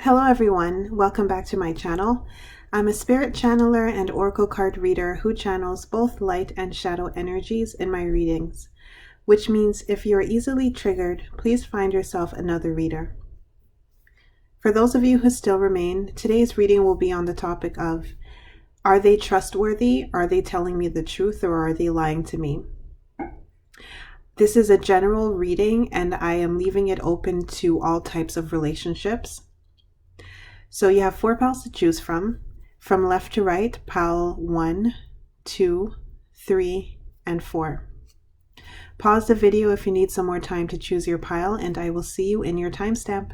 Hello everyone, welcome back to my channel. I'm a spirit channeler and oracle card reader who channels both light and shadow energies in my readings, which means if you are easily triggered, please find yourself another reader. For those of you who still remain, today's reading will be on the topic of, are they trustworthy? Are they telling me the truth, or are they lying to me? This is a general reading and I am leaving it open to all types of relationships. So you have 4 piles to choose from left to right, pile 1, 2, 3, and 4. Pause the video if you need some more time to choose your pile, and I will see you in your timestamp.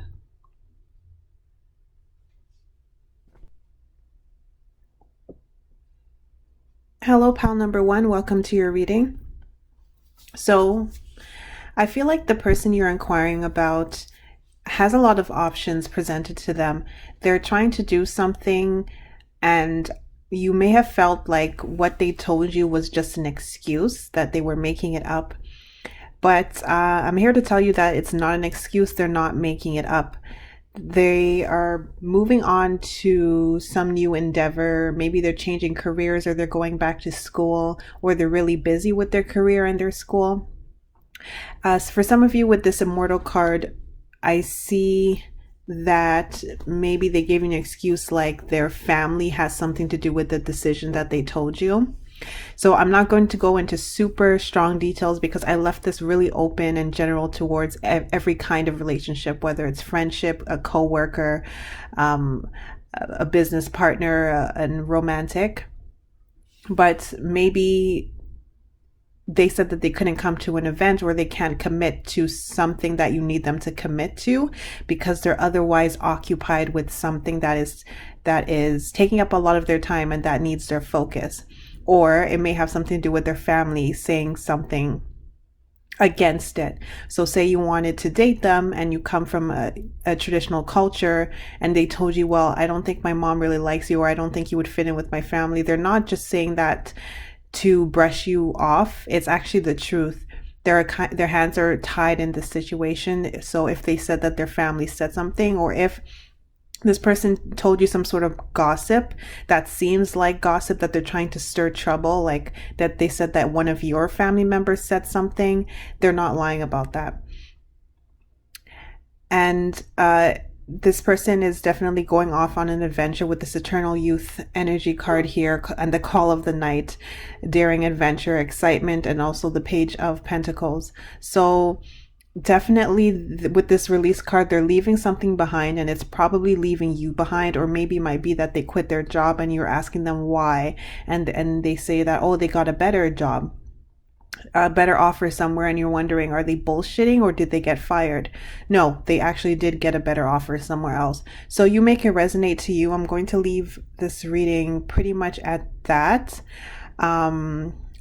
Hello, pile number 1, welcome to your reading. So I feel like the person you're inquiring about has a lot of options presented to them. They're trying to do something and you may have felt like what they told you was just an excuse, that they were making it up. But I'm here to tell you that it's not an excuse. They're not making it up. They are moving on to some new endeavor. Maybe they're changing careers, or they're going back to school, or they're really busy with their career and their school. As for some of you with this immortal card, I see that maybe they gave you an excuse like their family has something to do with the decision that they told you. So I'm not going to go into super strong details because I left this really open and general towards every kind of relationship, whether it's friendship, a coworker, a business partner, and romantic. But maybe they said that they couldn't come to an event, or they can't commit to something that you need them to commit to because they're otherwise occupied with something that is taking up a lot of their time and that needs their focus. Or it may have something to do with their family saying something against it. So say you wanted to date them and you come from a traditional culture and they told you, well, I don't think my mom really likes you, or I don't think you would fit in with my family. They're not just saying that to brush you off. It's actually the truth. Their hands are tied in this situation. So if they said that their family said something, or if this person told you some sort of gossip that seems like gossip, that they're trying to stir trouble, like that they said that one of your family members said something, they're not lying about that. And this person is definitely going off on an adventure with this eternal youth energy card here, and the call of the night, daring adventure, excitement, and also the Page of Pentacles. So definitely with this release card, they're leaving something behind, and it's probably leaving you behind, or maybe it might be that they quit their job and you're asking them why, and they say that, oh, they got a better job, a better offer somewhere, and you're wondering, are they bullshitting or did they get fired? No, they actually did get a better offer somewhere else. So you make it resonate to you. I'm going to leave this reading pretty much at that,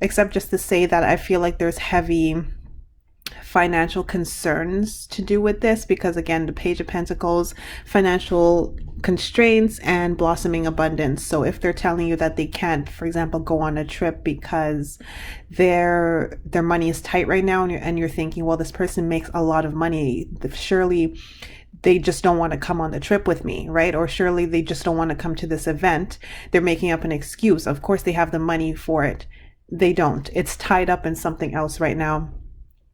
except just to say that I feel like there's heavy financial concerns to do with this, because again, the Page of Pentacles, financial constraints and blossoming abundance. So if they're telling you that they can't, for example, go on a trip because their money is tight right now, and you're thinking, well, this person makes a lot of money, surely they just don't want to come on the trip with me, right? Or surely they just don't want to come to this event. They're making up an excuse. Of course they have the money for it. They don't. It's tied up in something else right now.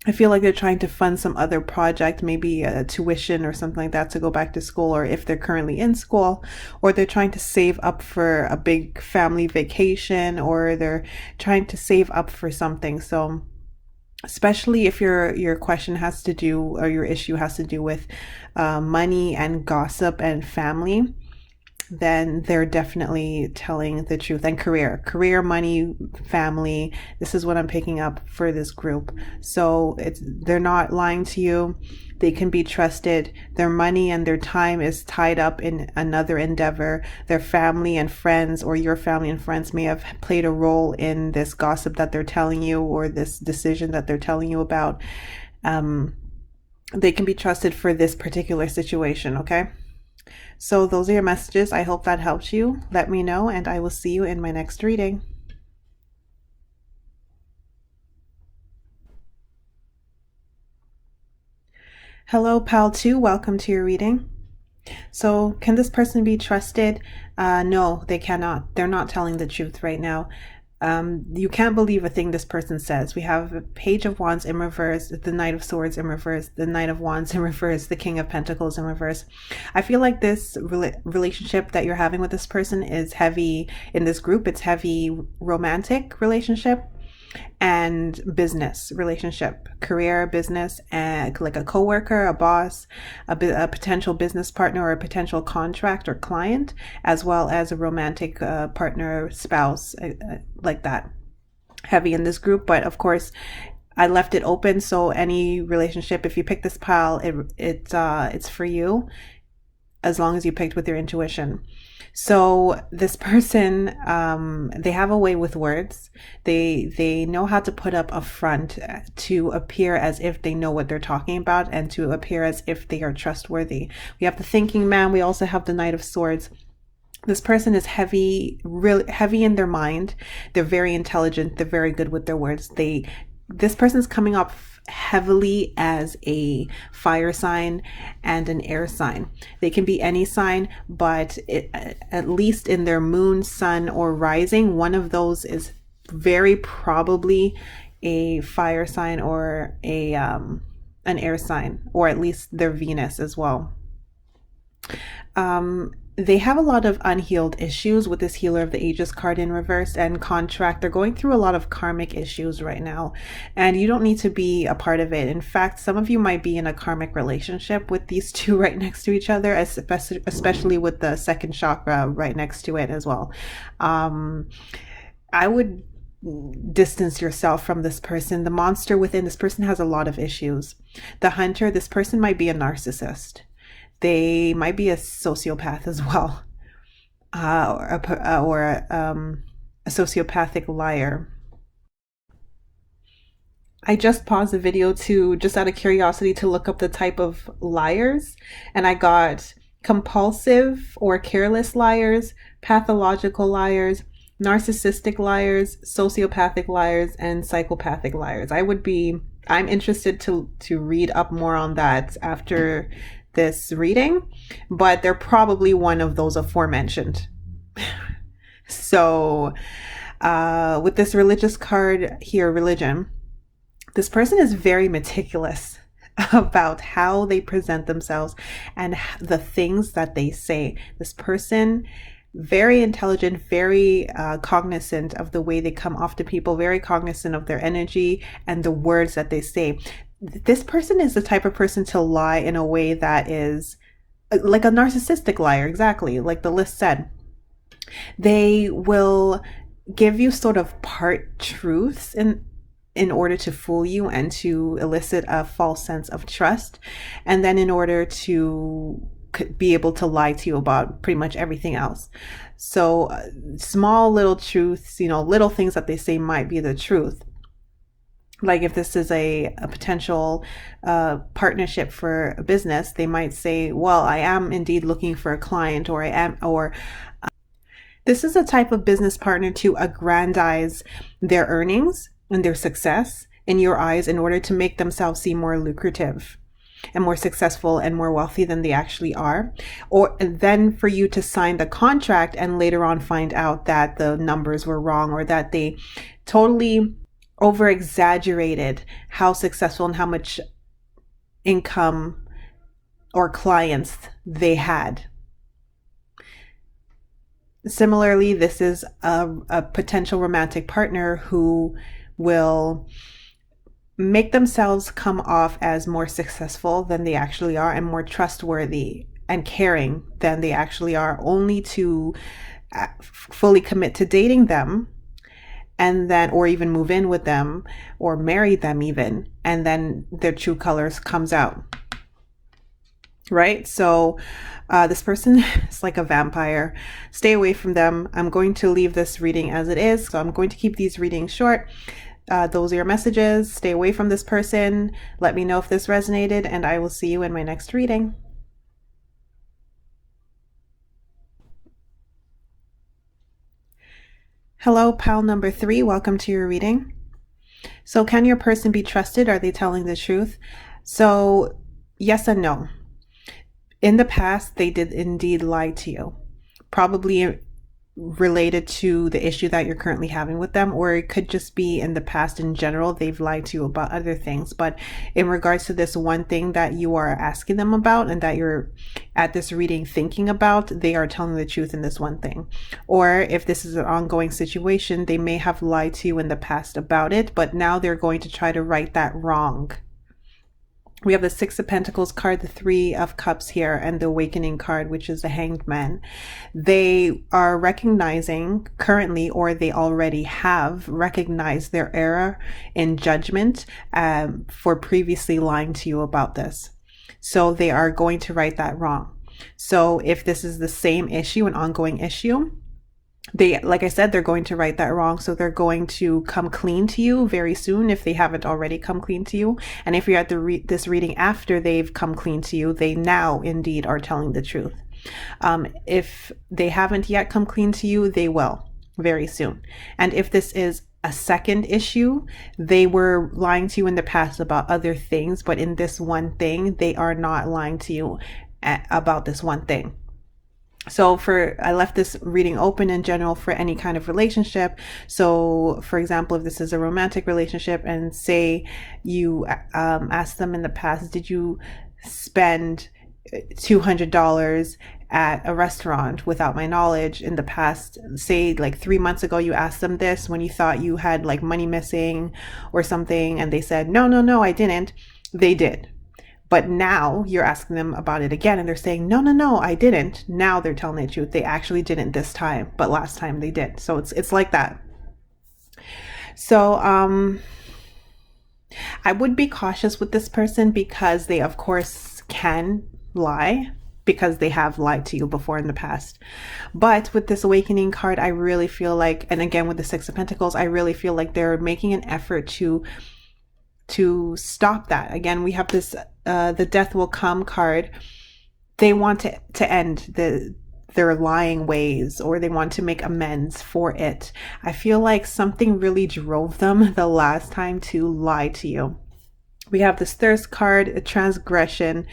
I feel like they're trying to fund some other project, maybe a tuition or something like that, to go back to school, or if they're currently in school, or they're trying to save up for a big family vacation, or they're trying to save up for something. So especially if your question has to do, or your issue has to do with money and gossip and family, then they're definitely telling the truth. And career, money, family, this is what I'm picking up for this group. So they're not lying to you. They can be trusted. Their money and their time is tied up in another endeavor. Their family and friends, or your family and friends, may have played a role in this gossip that they're telling you, or this decision that they're telling you about. They can be trusted for this particular situation, okay? So those are your messages. I hope that helps you. Let me know, and I will see you in my next reading. Hello, Pal 2. Welcome to your reading. So, can this person be trusted? No, they cannot. They're not telling the truth right now. You can't believe a thing this person says. We have a Page of Wands in reverse, the Knight of Swords in reverse, the Knight of Wands in reverse, the King of Pentacles in reverse. I feel like this relationship that you're having with this person is heavy in this group. It's heavy romantic relationship and business relationship, career, business, and like a coworker, a boss, a potential business partner, or a potential contract or client, as well as a romantic partner, spouse, like that. Heavy in this group, but of course, I left it open. So any relationship, if you pick this pile, it's for you, as long as you picked with your intuition. So this person, they have a way with words. They know how to put up a front to appear as if they know what they're talking about and to appear as if they are trustworthy. We have the thinking man. We also have the Knight of Swords. This person is heavy, really heavy in their mind. They're very intelligent. They're very good with their words. This person's coming up heavily as a fire sign and an air sign. They can be any sign, but at least in their moon, sun, or rising, one of those is very probably a fire sign or an air sign, or at least their Venus as well. They have a lot of unhealed issues with this Healer of the Ages card in reverse and contract. They're going through a lot of karmic issues right now, and you don't need to be a part of it. In fact, some of you might be in a karmic relationship with these two right next to each other, especially with the second chakra right next to it as well. I would distance yourself from this person. The monster within this person has a lot of issues. The Hunter, this person might be a narcissist. They might be a sociopath as well, or a sociopathic liar. I just paused the video to, just out of curiosity, to look up the type of liars, and I got compulsive or careless liars, pathological liars, narcissistic liars, sociopathic liars, and psychopathic liars. I'm interested to read up more on that after this reading, but they're probably one of those aforementioned. So with this religious card here, religion, this person is very meticulous about how they present themselves and the things that they say. This person, very intelligent, very cognizant of the way they come off to people, very cognizant of their energy and the words that they say. This person is the type of person to lie in a way that is like a narcissistic liar, exactly like the list said. They will give you sort of part truths in order to fool you and to elicit a false sense of trust, and then in order to be able to lie to you about pretty much everything else. So small little truths, little things that they say might be the truth. Like if this is a potential partnership for a business, they might say, well, I am indeed looking for a client, or this is a type of business partner to aggrandize their earnings and their success in your eyes in order to make themselves seem more lucrative and more successful and more wealthy than they actually are. Or then for you to sign the contract and later on find out that the numbers were wrong, or that they totally over exaggerated how successful and how much income or clients they had. Similarly, this is a potential romantic partner who will make themselves come off as more successful than they actually are and more trustworthy and caring than they actually are, only to fully commit to dating them, and then, or even move in with them or marry them even, and then their true colors comes out. Right? So this person is like a vampire. Stay away from them. I'm going to leave this reading as it is. So I'm going to keep these readings short. Those are your messages. Stay away from this person. Let me know if this resonated, and I will see you in my next reading. Hello, pal number 3. Welcome to your reading. So can your person be trusted? Are they telling the truth? So yes and no. In the past, they did indeed lie to you, probably related to the issue that you're currently having with them, or it could just be in the past in general, they've lied to you about other things. But in regards to this one thing that you are asking them about and that you're at this reading thinking about, they are telling the truth in this one thing. Or if this is an ongoing situation, they may have lied to you in the past about it, but now they're going to try to right that wrong. We have the Six of Pentacles card, the Three of Cups here, and the Awakening card, which is the Hanged Man. They are recognizing currently, or they already have recognized their error in judgment for previously lying to you about this. So they are going to right that wrong. So if this is the same issue, an ongoing issue, they, like I said, they're going to right that wrong. So they're going to come clean to you very soon if they haven't already come clean to you. And if you're at this reading after they've come clean to you, they now indeed are telling the truth. If they haven't yet come clean to you, they will very soon. And if this is a second issue, they were lying to you in the past about other things, but in this one thing, they are not lying to you about this one thing. So I left this reading open in general for any kind of relationship. So for example, if this is a romantic relationship and say you asked them in the past, did you spend $200 at a restaurant without my knowledge in the past? Say like 3 months ago, you asked them this when you thought you had like money missing or something, and they said, no, I didn't. They did. But now you're asking them about it again and they're saying, no, I didn't. Now they're telling the truth. They actually didn't this time, but last time they did. So it's like that. So I would be cautious with this person because they, of course, can lie because they have lied to you before in the past. But with this Awakening card, I really feel like, and again with the Six of Pentacles, I really feel like they're making an effort to stop that. Again, we have this the Death Will Come card. They want to end their lying ways, or they want to make amends for it. I feel like something really drove them the last time to lie to you. We have this Thirst card, a transgression,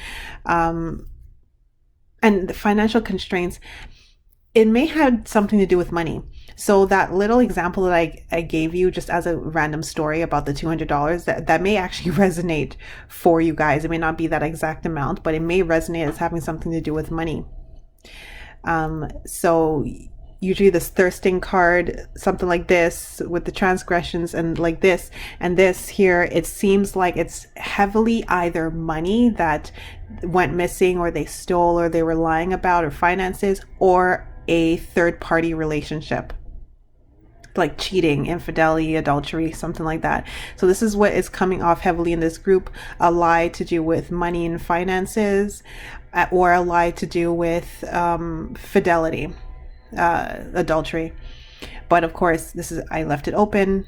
and the financial constraints. It may have something to do with money. So that little example that I gave you just as a random story about the $200, that may actually resonate for you guys. It may not be that exact amount, but it may resonate as having something to do with money. So usually this thirsting card, something like this with the transgressions and like this and this here, it seems like it's heavily either money that went missing or they stole or they were lying about, or finances, or a third party relationship, like cheating, infidelity, adultery, something like that. So this is what is coming off heavily in this group: a lie to do with money and finances, or a lie to do with fidelity, adultery. But of course, I left it open.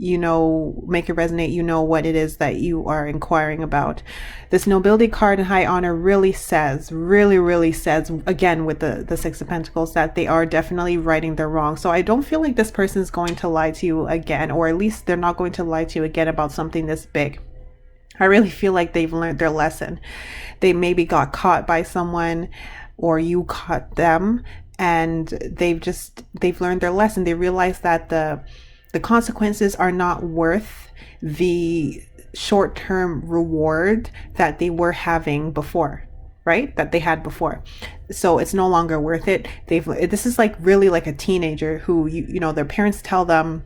Make it resonate. You know what it is that you are inquiring about. This Nobility card and High Honor really says, again with the Six of Pentacles, that they are definitely righting their wrong. So I don't feel like this person is going to lie to you again, or at least they're not going to lie to you again about something this big. I really feel like they've learned their lesson. They maybe got caught by someone, or you caught them, and they've learned their lesson. They realize that the consequences are not worth the short-term reward that they were having before, right? That they had before. So it's no longer worth it. This is like really like a teenager who, their parents tell them,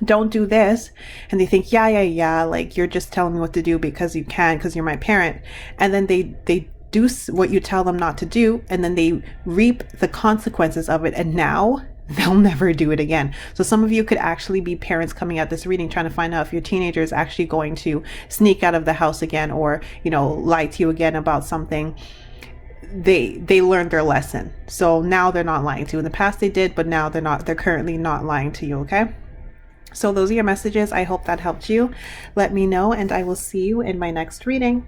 don't do this. And they think, yeah, like you're just telling me what to do because you can, because you're my parent. And then they do what you tell them not to do. And then they reap the consequences of it. And now they'll never do it again. So some of you could actually be parents coming at this reading trying to find out if your teenager is actually going to sneak out of the house again, or lie to you again about something. They learned their lesson, so now they're not lying to you. In the past they did, but now they're currently not lying to you. Okay, so those are your messages. I hope that helped you. Let me know, and I will see you in my next reading.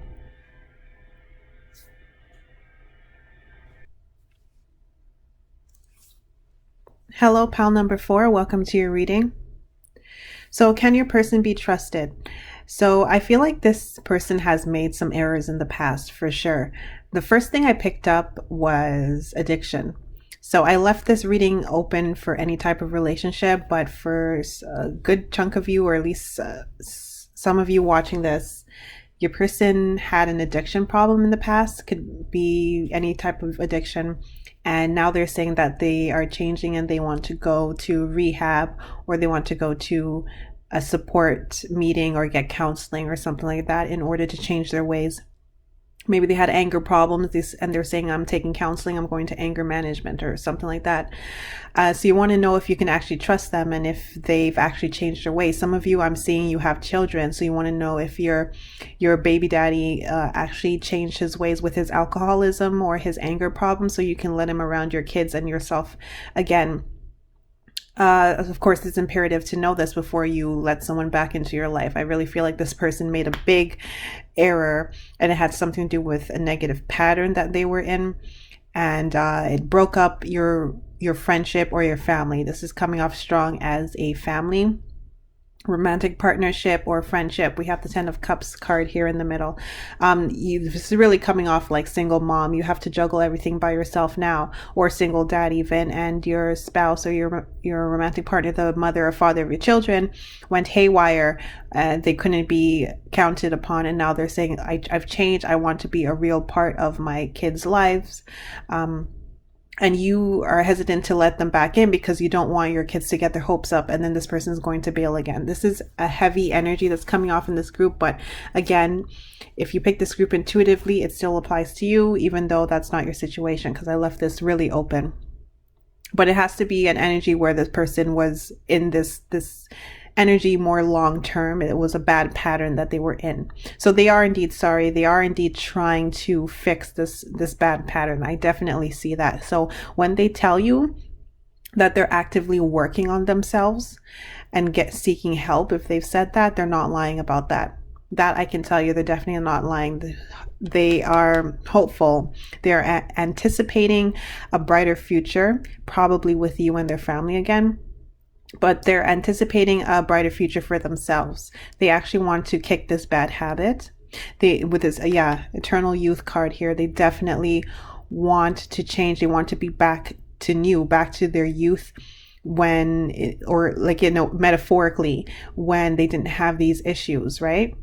Hello, pal number 4. Welcome to your reading. So can your person be trusted? So I feel like this person has made some errors in the past for sure. The first thing I picked up was addiction. So I left this reading open for any type of relationship, but for a good chunk of you, or at least some of you watching this, your person had an addiction problem in the past, could be any type of addiction. And now they're saying that they are changing and they want to go to rehab, or they want to go to a support meeting or get counseling or something like that in order to change their ways. Maybe they had anger problems and they're saying, I'm taking counseling, I'm going to anger management or something like that. So you want to know if you can actually trust them and if they've actually changed their ways. Some of you, I'm seeing you have children, so you want to know if your baby daddy actually changed his ways with his alcoholism or his anger problems, so you can let him around your kids and yourself again. Of course, it's imperative to know this before you let someone back into your life. I really feel like this person made a big error, and it had something to do with a negative pattern that they were in, and it broke up your friendship or your family. This is coming off strong as a family, romantic partnership, or friendship. We have the 10 of Cups card here in the middle. This is really coming off like single mom. You have to juggle everything by yourself now, or single dad even, and your spouse or your romantic partner, the mother or father of your children, went haywire and they couldn't be counted upon, and now they're saying, I've changed, I want to be a real part of my kids' lives. And you are hesitant to let them back in because you don't want your kids to get their hopes up and then this person is going to bail again. This is a heavy energy that's coming off in this group. But again, if you pick this group intuitively, it still applies to you, even though that's not your situation, because I left this really open. But it has to be an energy where this person was in this energy more long term. It was a bad pattern that they were in. So they are indeed sorry. They are indeed trying to fix this bad pattern. I definitely see that. So when they tell you that they're actively working on themselves and seeking help, if they've said that, they're not lying about that. That I can tell you, they're definitely not lying. They are hopeful. They're anticipating a brighter future, probably with you and their family again. But they're anticipating a brighter future for themselves. They actually want to kick this bad habit. With this, eternal youth card here, they definitely want to change. They want to be back to their youth metaphorically, when they didn't have these issues, right?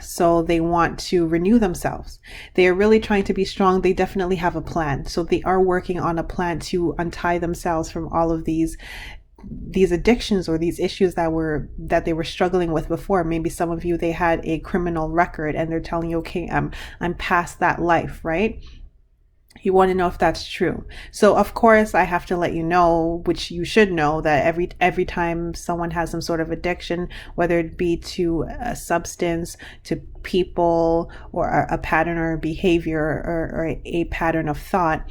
So they want to renew themselves. They are really trying to be strong. They definitely have a plan. So they are working on a plan to untie themselves from all of these addictions or these issues that they were struggling with before. Maybe some of you, they had a criminal record and they're telling you, okay, I'm past that life, right? You want to know if that's true. So of course I have to let you know, which you should know, that every time someone has some sort of addiction, whether it be to a substance, to people, or a pattern or a behavior, or a pattern of thought,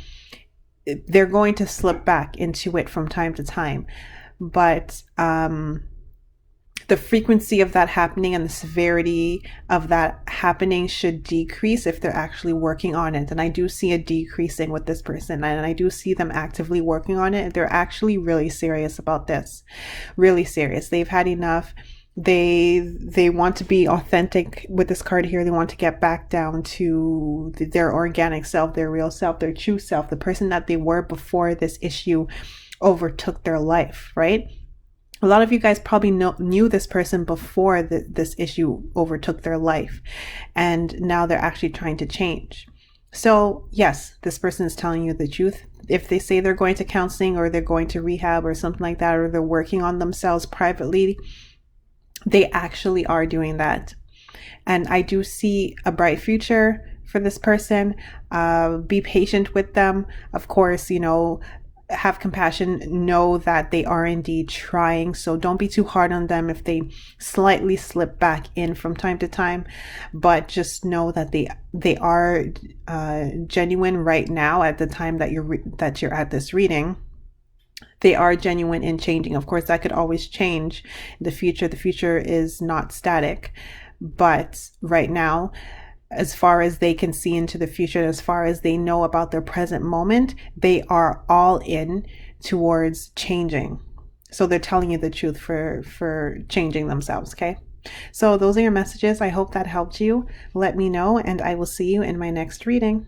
they're going to slip back into it from time to time. But the frequency of that happening and the severity of that happening should decrease if they're actually working on it. And I do see it decreasing with this person, and I do see them actively working on it. They're actually really serious about this, really serious. They've had enough. They want to be authentic with this card here. They want to get back down to their organic self, their real self, their true self, the person that they were before this issue overtook their life, right? A lot of you guys probably knew this person before this issue overtook their life, and now they're actually trying to change. So yes, this person is telling you the truth. If they say they're going to counseling, or they're going to rehab or something like that, or they're working on themselves privately, they actually are doing that. And I do see a bright future for this person. Be patient with them. Of course, have compassion, know that they are indeed trying. So don't be too hard on them if they slightly slip back in from time to time, but just know that they are genuine right now at the time that you're at this reading. They are genuine in changing. Of course, that could always change in the future. The future is not static, but right now, as far as they can see into the future, as far as they know about their present moment, they are all in towards changing. So they're telling you the truth for changing themselves, okay? So those are your messages. I hope that helped you. Let me know, and I will see you in my next reading.